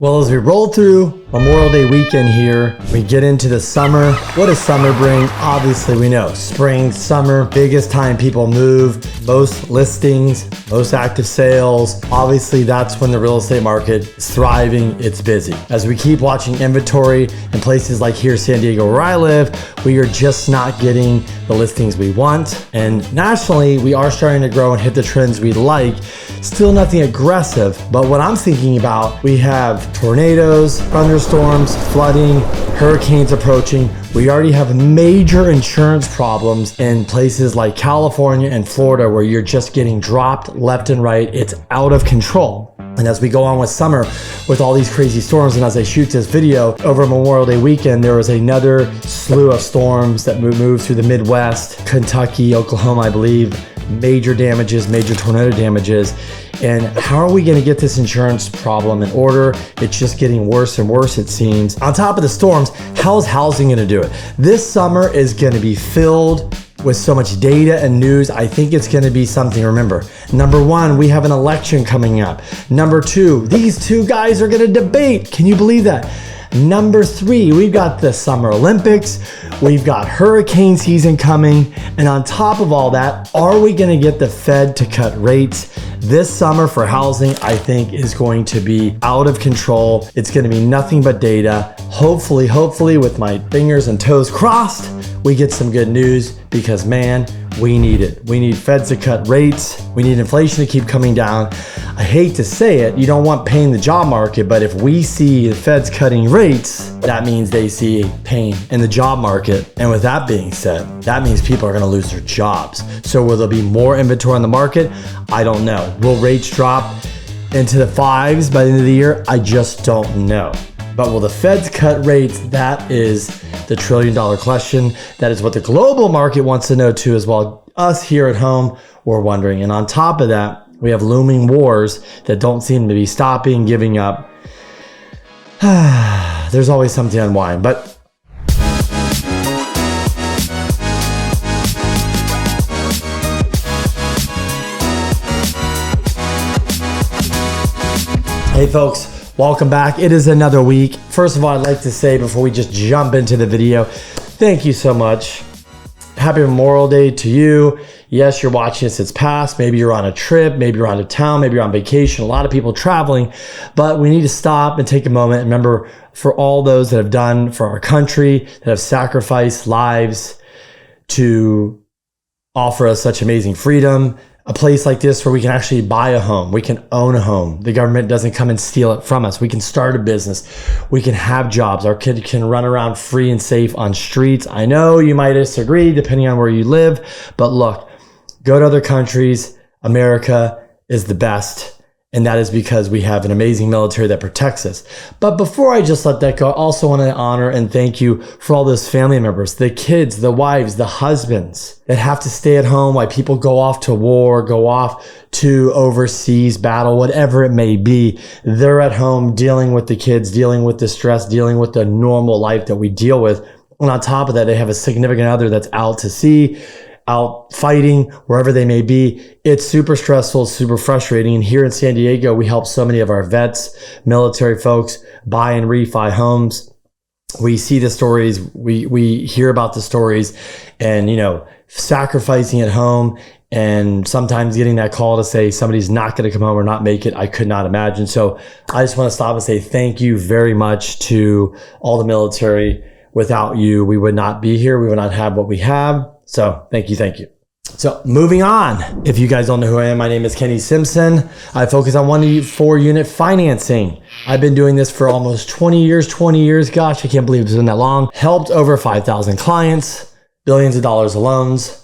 Well, as we roll through Memorial Day weekend here, we get into the summer. What does summer bring? Obviously, we know spring, summer, biggest time people move, most listings, most active sales. Obviously, that's when the real estate market is thriving, it's busy. As we keep watching inventory in places like here, San Diego, where I live, we are just not getting the listings we want. And nationally, we are starting to grow and hit the trends we like. Still nothing aggressive, but what I'm thinking about, we have tornadoes, thunderstorms, flooding, hurricanes approaching. We already have major insurance problems in places like California and Florida where you're just getting dropped left and right. It's out of control. And as we go on with summer, with all these crazy storms, and as I shoot this video, over Memorial Day weekend, there was another slew of storms that moved through the Midwest, Kentucky, Oklahoma, I believe. Major damages, major tornado damages. And how are we gonna get this insurance problem in order? It's just getting worse and worse, it seems. On top of the storms, how's housing gonna do it? This summer is gonna be filled with so much data and news. I think it's gonna be something to remember. Number one, we have an election coming up. Number two, these two guys are gonna debate. Can you believe that? Number three, we've got the Summer Olympics, we've got hurricane season coming, and on top of all that, are we gonna get the Fed to cut rates? This summer for housing, I think, is going to be out of control. It's gonna be nothing but data. Hopefully, with my fingers and toes crossed, we get some good news because man, we need it. We need Feds to cut rates. We need inflation to keep coming down. I hate to say it, you don't want pain in the job market, but if we see the Feds cutting rates, that means they see pain in the job market. And with that being said, that means people are gonna lose their jobs. So will there be more inventory on the market? I don't know. Will rates drop into the fives by the end of the year? I just don't know. But will the Feds cut rates? That is the trillion-dollar question. That is what the global market wants to know too as well. Us here at home, we're wondering. And on top of that, we have looming wars that don't seem to be stopping, giving up. There's always something to unwind. But hey folks, welcome back. It is another week. First of all, I'd like to say before we just jump into the video, thank you so much. Happy Memorial Day to you. Yes, you're watching this, it's past. Maybe you're on a trip, maybe you're out of town, maybe you're on vacation. A lot of people traveling, but we need to stop and take a moment and remember for all those that have done for our country, that have sacrificed lives to offer us such amazing freedom. A place like this where we can actually buy a home, we can own a home. The government doesn't come and steal it from us. We can start a business, we can have jobs. Our kid can run around free and safe on streets. I know you might disagree depending on where you live, but look, go to other countries. America is the best. And that is because we have an amazing military that protects us. But before I just let that go, I also want to honor and thank you for all those family members, the kids, the wives, the husbands that have to stay at home while people go off to war, go off to overseas battle, whatever it may be. They're at home dealing with the kids, dealing with the stress, dealing with the normal life that we deal with. And on top of that, they have a significant other that's out to sea, out fighting, wherever they may be. It's super stressful, super frustrating. And here in San Diego, we help so many of our vets, military folks buy and refi homes. We see the stories, we hear about the stories and, sacrificing at home and sometimes getting that call to say somebody's not going to come home or not make it. I could not imagine. So I just want to stop and say thank you very much to all the military. Without you, we would not be here. We would not have what we have. So thank you. So moving on, if you guys don't know who I am, my name is Kenny Simpson. I focus on 1 to 4 unit financing. I've been doing this for almost 20 years. Gosh, I can't believe it's been that long. Helped over 5,000 clients, billions of dollars of loans.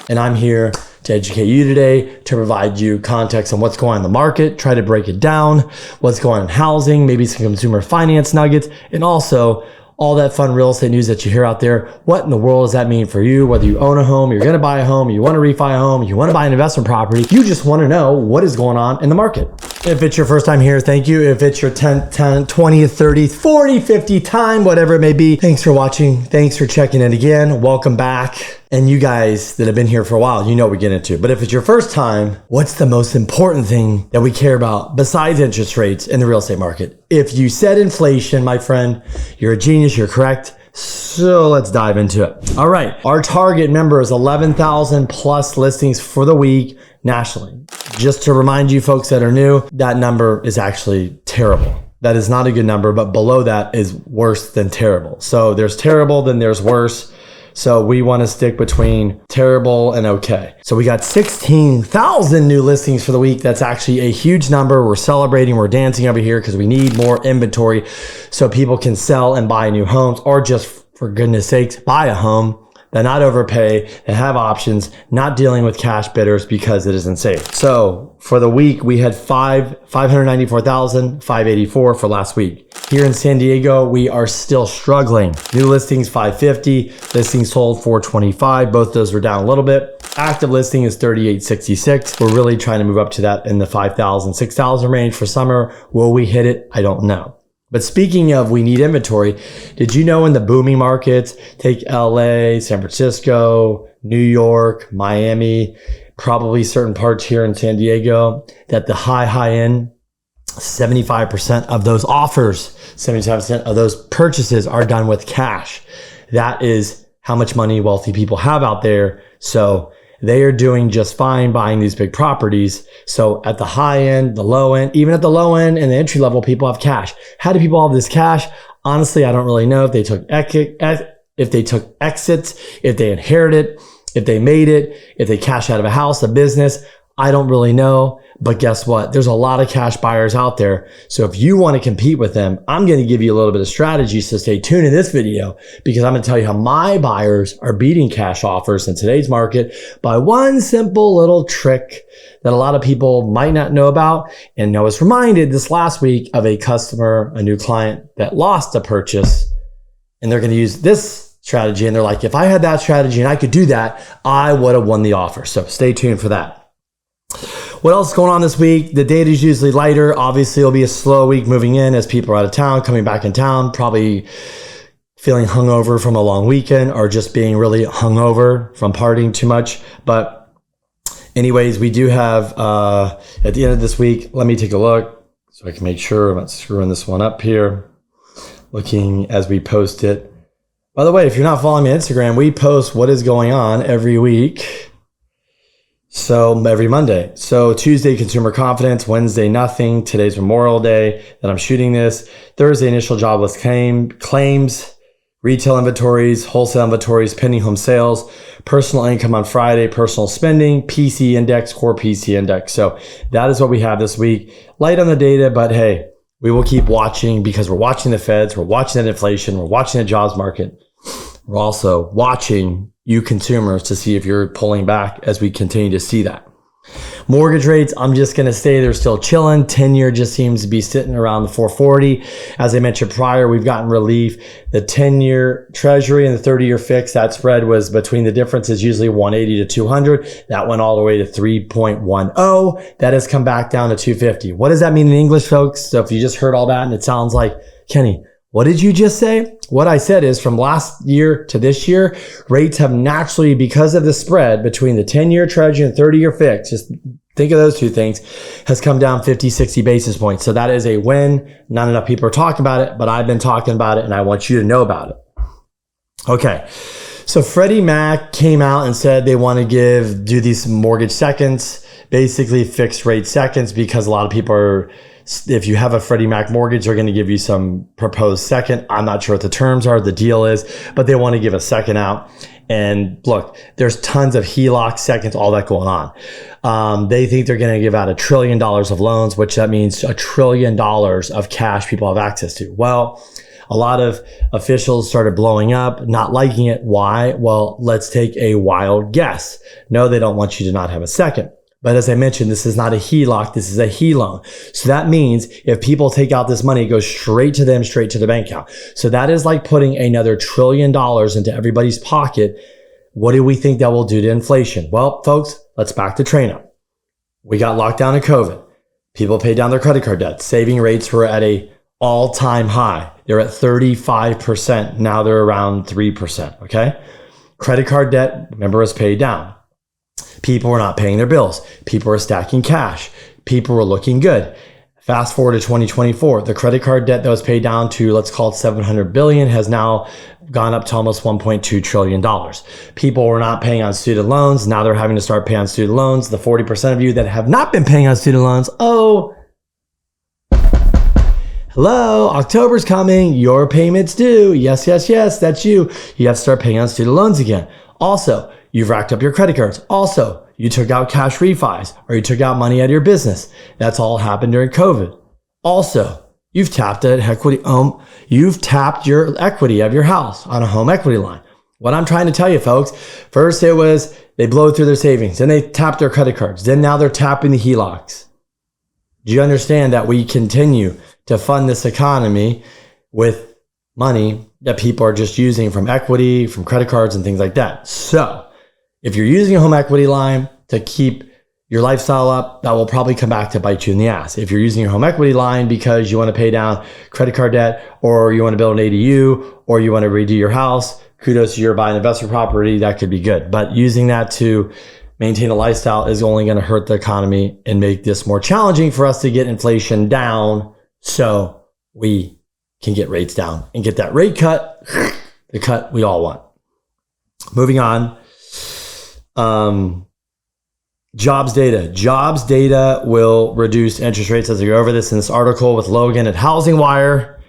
And I'm here to educate you today, to provide you context on what's going on in the market, try to break it down, what's going on in housing, maybe some consumer finance nuggets, and also all that fun real estate news that you hear out there. What in the world does that mean for you? Whether you own a home, you're going to buy a home, you want to refi a home, you want to buy an investment property, you just want to know what is going on in the market. If it's your first time here, thank you. If it's your 10th, 20th, 30th, 40th, 50th time, whatever it may be, thanks for watching. Thanks for checking in again. Welcome back. And you guys that have been here for a while, you know what we get into. But if it's your first time, what's the most important thing that we care about besides interest rates in the real estate market? If you said inflation, my friend, you're a genius, you're correct. So let's dive into it. All right. Our target number is 11,000 plus listings for the week nationally. Just to remind you folks that are new, that number is actually terrible. That is not a good number, but below that is worse than terrible. So there's terrible, then there's worse. So we want to stick between terrible and okay. So we got 16,000 new listings for the week. That's actually a huge number. We're celebrating, we're dancing over here because we need more inventory so people can sell and buy new homes, or just for goodness sakes, buy a home. That not overpay, that have options, not dealing with cash bidders because it isn't safe. So for the week, we had 594,584 for last week. Here in San Diego, we are still struggling. New listings 550, listings sold 425. Both those were down a little bit. Active listing is 3866. We're really trying to move up to that in the 5,000, 6,000 range for summer. Will we hit it? I don't know. But speaking of we need inventory, did you know in the booming markets, take LA, San Francisco, New York, Miami, probably certain parts here in San Diego, that the high end, 75% of those offers, 75% of those purchases are done with cash. That is how much money wealthy people have out there. So they are doing just fine buying these big properties. So at the high end, the low end, even at the low end and the entry level, people have cash. How do people have this cash? Honestly, I don't really know if they took exits, if they inherited, if they made it, if they cashed out of a house, a business. I don't really know. But guess what? There's a lot of cash buyers out there. So if you want to compete with them, I'm going to give you a little bit of strategy. So stay tuned in this video because I'm going to tell you how my buyers are beating cash offers in today's market by one simple little trick that a lot of people might not know about. And I was reminded this last week of a customer, a new client that lost a purchase, and they're going to use this strategy. And they're like, if I had that strategy and I could do that, I would have won the offer. So stay tuned for that. What else is going on this week? The data is usually lighter. Obviously, it'll be a slow week moving in as people are out of town, coming back in town, probably feeling hungover from a long weekend or just being really hungover from partying too much. But anyways, we do have, at the end of this week, let me take a look so I can make sure I'm not screwing this one up here. Looking as we post it. By the way, if you're not following me on Instagram, we post what is going on every week. So every Monday. So Tuesday, consumer confidence. Wednesday, nothing. Today's Memorial Day that I'm shooting this. Thursday, initial jobless claims, retail inventories, wholesale inventories, pending home sales, personal income on Friday, personal spending, PC index, core PC index. So that is what we have this week. Light on the data, but hey, we will keep watching because we're watching the feds, we're watching that inflation, we're watching the jobs market. We're also watching you consumers to see if you're pulling back as we continue to see that. Mortgage rates, I'm just going to say they're still chilling. 10-year just seems to be sitting around the 440. As I mentioned prior, we've gotten relief. The 10-year treasury and the 30-year fix, that spread was between the difference is usually 180 to 200. That went all the way to 3.10. That has come back down to 250. What does that mean in English, folks? So if you just heard all that and it sounds like, Kenny, what did you just say? What I said is from last year to this year, rates have naturally, because of the spread between the 10-year treasury and 30-year fix, just think of those two things, has come down 50, 60 basis points. So that is a win. Not enough people are talking about it, but I've been talking about it and I want you to know about it. Okay. So Freddie Mac came out and said they want to do these mortgage seconds, basically fixed rate seconds, because a lot of people are, if you have a Freddie Mac mortgage, they're going to give you some proposed second. I'm not sure what the terms are, the deal is, but they want to give a second out. And look, there's tons of HELOC seconds, all that going on. They think they're going to give out $1 trillion of loans, which that means $1 trillion of cash people have access to. Well, a lot of officials started blowing up, not liking it. Why? Well, let's take a wild guess. No, they don't want you to not have a second. But as I mentioned, this is not a HELOC. This is a HELoan. So that means if people take out this money, it goes straight to them, straight to the bank account. So that is like putting another $1 trillion into everybody's pocket. What do we think that will do to inflation? Well, folks, let's back the train up. We got locked down in COVID. People paid down their credit card debt. Saving rates were at a all-time high. They're at 35%. Now they're around 3%. Okay. Credit card debt, remember, is paid down. People were not paying their bills. People were stacking cash. People were looking good. Fast forward to 2024, the credit card debt that was paid down to, let's call it 700 billion, has now gone up to almost $1.2 trillion. People were not paying on student loans. Now they're having to start paying on student loans. The 40% of you that have not been paying on student loans, oh, hello, October's coming. Your payment's due. Yes, yes, yes, that's you. You have to start paying on student loans again. Also, you've racked up your credit cards. Also, you took out cash refis or you took out money out of your business. That's all happened during COVID. Also, you've tapped your equity of your house on a home equity line. What I'm trying to tell you, folks, first it was they blow through their savings, then they tapped their credit cards, then now they're tapping the HELOCs. Do you understand that we continue to fund this economy with money that people are just using from equity, from credit cards and things like that? So if you're using a home equity line to keep your lifestyle up, that will probably come back to bite you in the ass. If you're using your home equity line because you want to pay down credit card debt, or you want to build an ADU, or you want to redo your house, kudos to your buying investment property, that could be good. But using that to maintain a lifestyle is only going to hurt the economy and make this more challenging for us to get inflation down so we can get rates down and get that rate cut, the cut we all want. Moving on. Jobs data. Jobs data will reduce interest rates, as we go over this in this article with Logan at Housing Wire.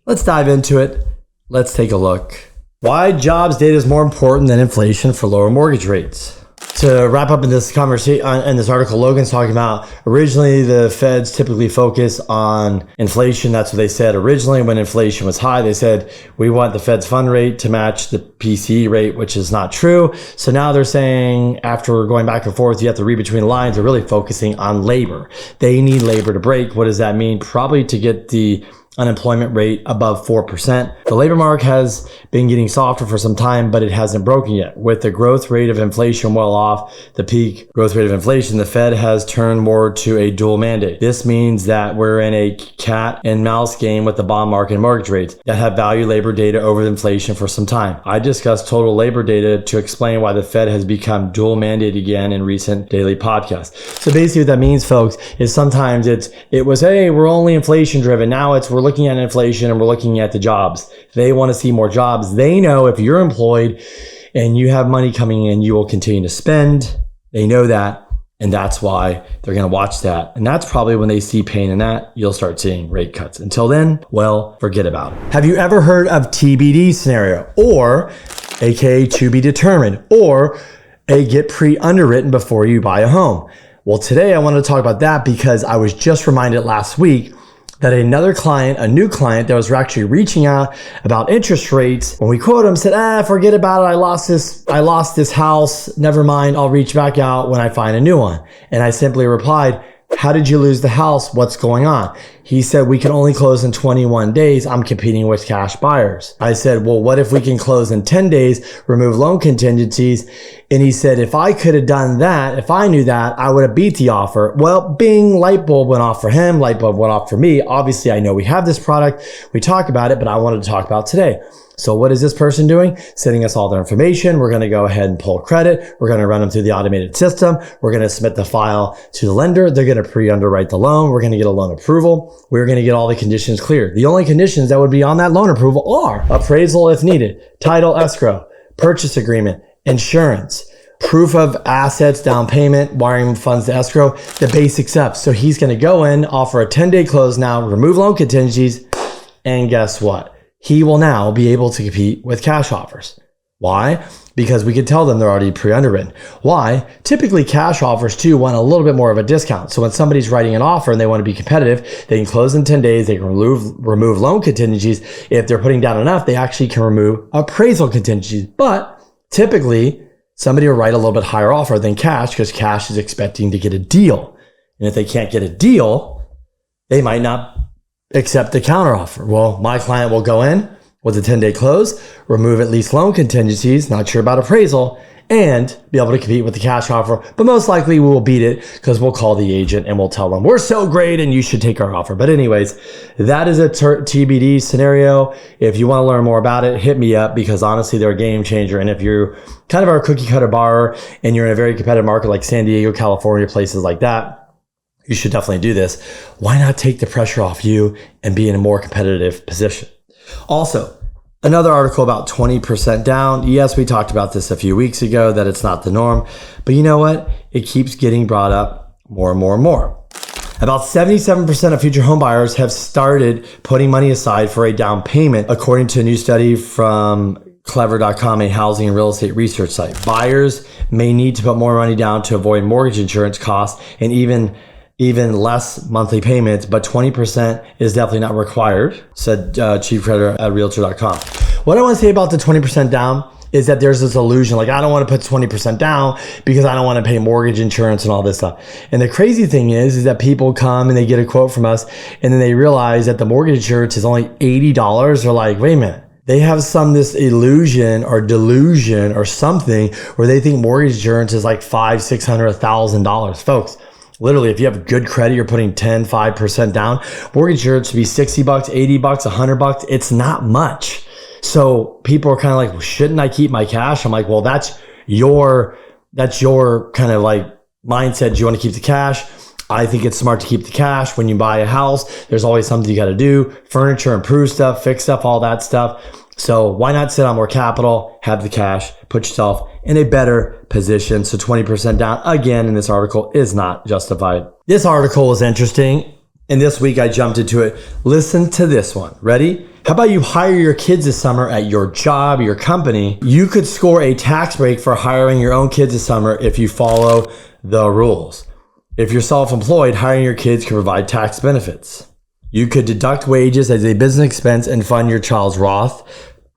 Let's dive into it. Let's take a look. Why jobs data is more important than inflation for lower mortgage rates. To wrap up in this conversation, in this article, Logan's talking about originally the Feds typically focus on inflation. That's what they said originally when inflation was high. They said, we want the Fed's fund rate to match the PCE rate, which is not true. So now they're saying, after going back and forth, you have to read between the lines. They're really focusing on labor. They need labor to break. What does that mean? Probably to get the unemployment rate above 4%. The labor market has been getting softer for some time, but it hasn't broken yet. With the growth rate of inflation well off the peak growth rate of inflation, the Fed has turned more to a dual mandate. This means that we're in a cat and mouse game with the bond market and mortgage rates that have valued labor data over inflation for some time. I discussed total labor data to explain why the Fed has become dual mandate again in recent daily podcasts. So basically what that means, folks, is sometimes it was, hey, we're only inflation driven. Now we're looking at inflation and we're looking at the jobs. They want to see more jobs. They know if you're employed and you have money coming in, you will continue to spend. They know that. And that's why they're going to watch that. And that's probably when they see pain in that, you'll start seeing rate cuts. Until then, well, forget about it. Have you ever heard of TBD scenario, or AKA to be determined, or a get pre-underwritten before you buy a home? Well, today I wanted to talk about that because I was just reminded last week that another client, a new client that was actually reaching out about interest rates, when we quote him, said, forget about it. I lost this house. Never mind. I'll reach back out when I find a new one. And I simply replied, how did you lose the house? What's going on? He said, we can only close in 21 days. I'm competing with cash buyers. I said, well, what if we can close in 10 days, remove loan contingencies? And he said, if I could have done that, if I knew that, I would have beat the offer. Well, bing, light bulb went off for him. Light bulb went off for me. Obviously, I know we have this product. We talk about it, but I wanted to talk about today. So what is this person doing? Sending us all their information. We're going to go ahead and pull credit. We're going to run them through the automated system. We're going to submit the file to the lender. They're going to pre-underwrite the loan. We're going to get a loan approval. We're going to get all the conditions cleared. The only conditions that would be on that loan approval are appraisal if needed, title escrow, purchase agreement, insurance, proof of assets, down payment, wiring funds to escrow, the basic steps. So he's going to go in, offer a 10-day close now, remove loan contingencies, and guess what? He will now be able to compete with cash offers. Why? Because we can tell them they're already pre-underwritten. Why? Typically cash offers too want a little bit more of a discount. So when somebody's writing an offer and they want to be competitive, they can close in 10 days. They can remove loan contingencies. If they're putting down enough, they actually can remove appraisal contingencies. But typically somebody will write a little bit higher offer than cash because cash is expecting to get a deal. And if they can't get a deal, they might not accept the counteroffer. Well, my client will go in, What's a 10-day close? Remove at least loan contingencies, not sure about appraisal, and be able to compete with the cash offer. But most likely we will beat it because we'll call the agent and we'll tell them we're so great and you should take our offer. But anyways, that is a TBD scenario. If you want to learn more about it, hit me up because honestly, they're a game changer. And if you're kind of our cookie cutter borrower and you're in a very competitive market like San Diego, California, places like that, you should definitely do this. Why not take the pressure off you and be in a more competitive position? Also, another article about 20% down. Yes, we talked about this a few weeks ago, that it's not the norm. But you know what? It keeps getting brought up more and more and more. About 77% of future home buyers have started putting money aside for a down payment, according to a new study from Clever.com, a housing and real estate research site. Buyers may need to put more money down to avoid mortgage insurance costs and even less monthly payments, but 20% is definitely not required, said Chief Creditor at Realtor.com. What I want to say about the 20% down is that there's this illusion, like I don't want to put 20% down because I don't want to pay mortgage insurance and all this stuff. And the crazy thing is that people come and they get a quote from us and then they realize that the mortgage insurance is only $80. They're like, wait a minute. They have this illusion or delusion or something where they think mortgage insurance is like $500, $600, $1,000. Folks, literally, if you have good credit, you're putting 10, 5% down. Mortgage insurance should be $60, $80, $100. It's not much. So people are kind of like, well, shouldn't I keep my cash? I'm like, well, that's your kind of like mindset. Do you want to keep the cash? I think it's smart to keep the cash. When you buy a house, there's always something you got to do. Furniture, improve stuff, fix stuff, all that stuff. So why not sit on more capital, have the cash, put yourself in a better position. So 20% down, again, in this article is not justified. This article is interesting. And this week I jumped into it. Listen to this one. Ready? How about you hire your kids this summer at your job, your company? You could score a tax break for hiring your own kids this summer if you follow the rules. If you're self-employed, hiring your kids can provide tax benefits. You could deduct wages as a business expense and fund your child's Roth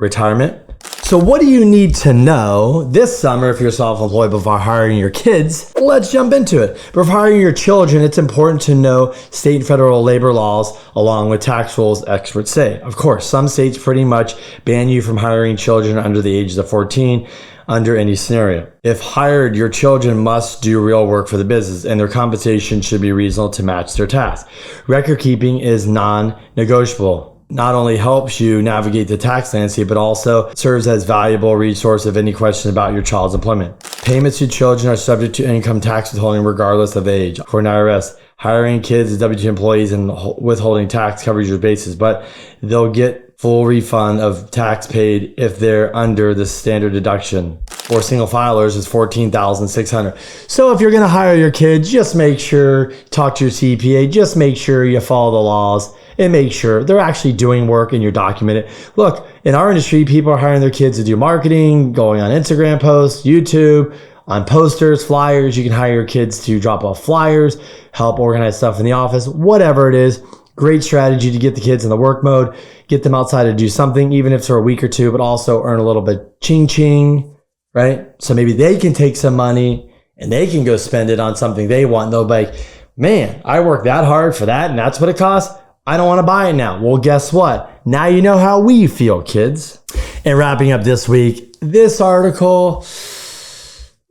retirement. So what do you need to know this summer if you're self-employed before hiring your kids? Let's jump into it. Before hiring your children, it's important to know state and federal labor laws along with tax rules, experts say. Of course, some states pretty much ban you from hiring children under the ages of 14 under any scenario. If hired, your children must do real work for the business and their compensation should be reasonable to match their task. Record keeping is non-negotiable. Not only helps you navigate the tax landscape, but also serves as valuable resource if any questions about your child's employment. Payments to children are subject to income tax withholding regardless of age. For an IRS, hiring kids as W-2 employees and withholding tax covers your bases, but they'll get full refund of tax paid if they're under the standard deduction. For single filers is $14,600. So if you're going to hire your kids, just make sure, talk to your CPA, just make sure you follow the laws and make sure they're actually doing work and you're documented. Look, in our industry, people are hiring their kids to do marketing, going on Instagram posts, YouTube, on posters, flyers. You can hire your kids to drop off flyers, help organize stuff in the office, whatever it is. Great strategy to get the kids in the work mode, get them outside to do something, even if it's for a week or two, but also earn a little bit ching, right? So maybe they can take some money and they can go spend it on something they want. And they'll be like, man, I worked that hard for that and that's what it costs. I don't want to buy it now. Well, guess what? Now you know how we feel, kids. And wrapping up this week, this article,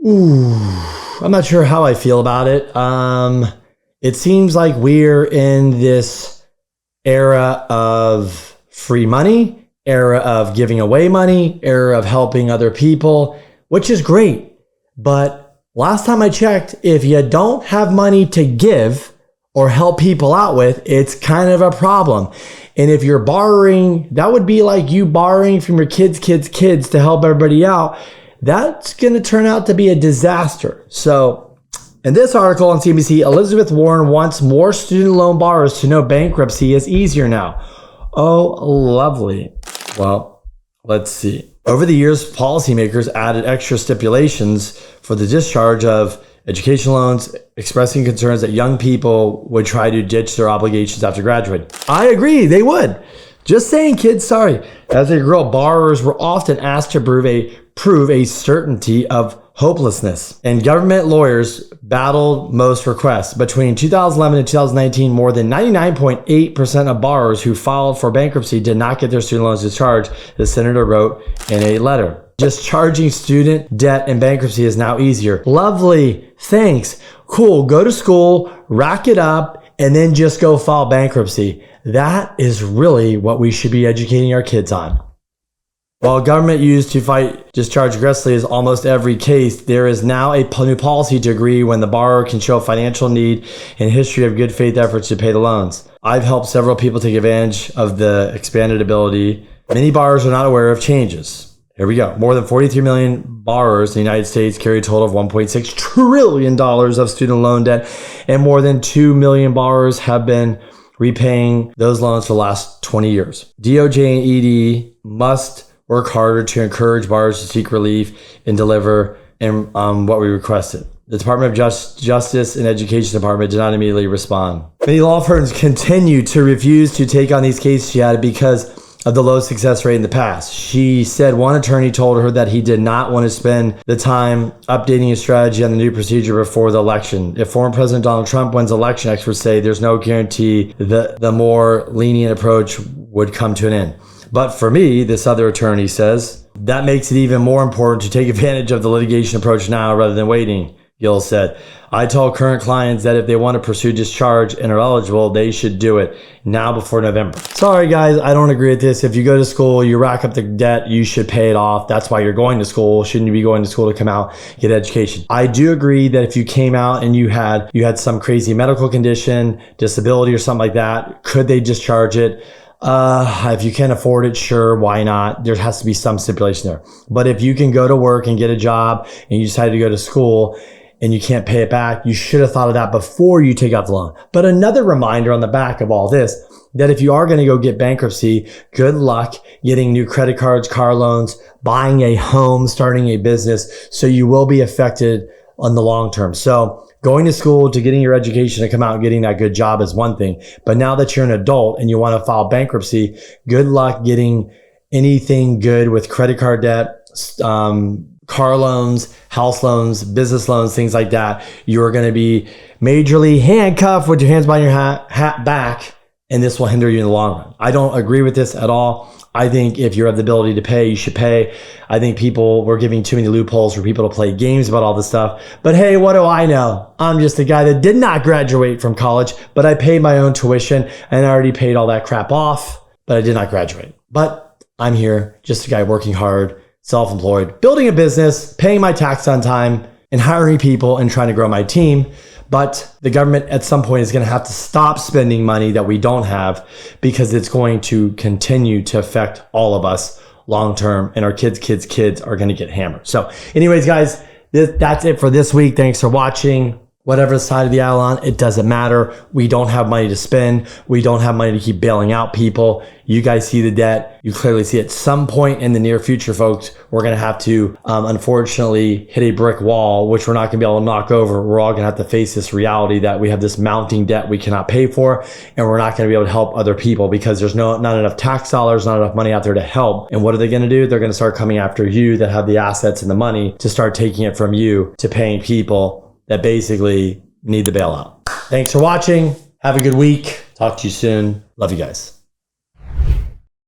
I'm not sure how I feel about it. It seems like we're in this era of free money, era of giving away money, era of helping other people, which is great. But last time I checked, if you don't have money to give or help people out with, it's kind of a problem. And if you're borrowing, that would be like you borrowing from your kids to help everybody out. That's going to turn out to be a disaster. So in this article on CNBC, Elizabeth Warren wants more student loan borrowers to know bankruptcy is easier now. Oh, lovely. Well, let's see. Over the years, policymakers added extra stipulations for the discharge of education loans, expressing concerns that young people would try to ditch their obligations after graduating. I agree, they would. Just saying, kids, sorry. As they grow, borrowers were often asked to prove a certainty of hopelessness. And government lawyers battled most requests. Between 2011 and 2019, more than 99.8% of borrowers who filed for bankruptcy did not get their student loans discharged, the senator wrote in a letter. Discharging student debt in bankruptcy is now easier. Lovely. Thanks. Cool. Go to school, rack it up, and then just go file bankruptcy. That is really what we should be educating our kids on. While government used to fight discharge aggressively is almost every case, there is now a new policy to agree when the borrower can show financial need and history of good faith efforts to pay the loans. I've helped several people take advantage of the expanded ability. Many borrowers are not aware of changes. Here we go. More than 43 million borrowers in the United States carry a total of $1.6 trillion of student loan debt, and more than 2 million borrowers have been repaying those loans for the last 20 years. DOJ and ED must work harder to encourage borrowers to seek relief and deliver what we requested. The Department of Justice and Education Department did not immediately respond. Many law firms continue to refuse to take on these cases she had because of the low success rate in the past. She said one attorney told her that he did not want to spend the time updating his strategy on the new procedure before the election. If former President Donald Trump wins the election, experts say there's no guarantee that the more lenient approach would come to an end. But for me, this other attorney says, that makes it even more important to take advantage of the litigation approach now rather than waiting. Gill said, I tell current clients that if they want to pursue discharge and are eligible, they should do it now before November. Sorry guys, I don't agree with this. If you go to school, you rack up the debt, you should pay it off. That's why you're going to school. Shouldn't you be going to school to come out, get education? I do agree that if you came out and you had some crazy medical condition, disability or something like that, could they discharge it? If you can't afford it, sure, why not? There has to be some stipulation there. But if you can go to work and get a job and you decided to go to school and you can't pay it back, you should have thought of that before you take out the loan. But another reminder on the back of all this, that if you are going to go get bankruptcy, good luck getting new credit cards, car loans, buying a home, starting a business. So you will be affected on the long term. So going to school, to getting your education, to come out and getting that good job is one thing. But now that you're an adult and you want to file bankruptcy, good luck getting anything good with credit card debt, car loans, house loans, business loans, things like that. You're going to be majorly handcuffed with your hands behind your hat back, and this will hinder you in the long run. I don't agree with this at all. I think if you have the ability to pay, you should pay. I think we're giving too many loopholes for people to play games about all this stuff. But hey, what do I know? I'm just a guy that did not graduate from college, but I paid my own tuition and I already paid all that crap off, but I did not graduate. But I'm here, just a guy working hard, self-employed, building a business, paying my tax on time, and hiring people and trying to grow my team. But the government at some point is going to have to stop spending money that we don't have, because it's going to continue to affect all of us long term, and our kids are going to get hammered. So anyways, guys, that's it for this week. Thanks for watching. Whatever side of the aisle on, it doesn't matter. We don't have money to spend. We don't have money to keep bailing out people. You guys see the debt. You clearly see at some point in the near future, folks, we're going to have to, unfortunately, hit a brick wall, which we're not going to be able to knock over. We're all going to have to face this reality that we have this mounting debt we cannot pay for, and we're not going to be able to help other people because there's not enough tax dollars, not enough money out there to help. And what are they going to do? They're going to start coming after you that have the assets and the money to start taking it from you to paying people that basically need the bailout. Thanks for watching. Have a good week. Talk to you soon. Love you guys.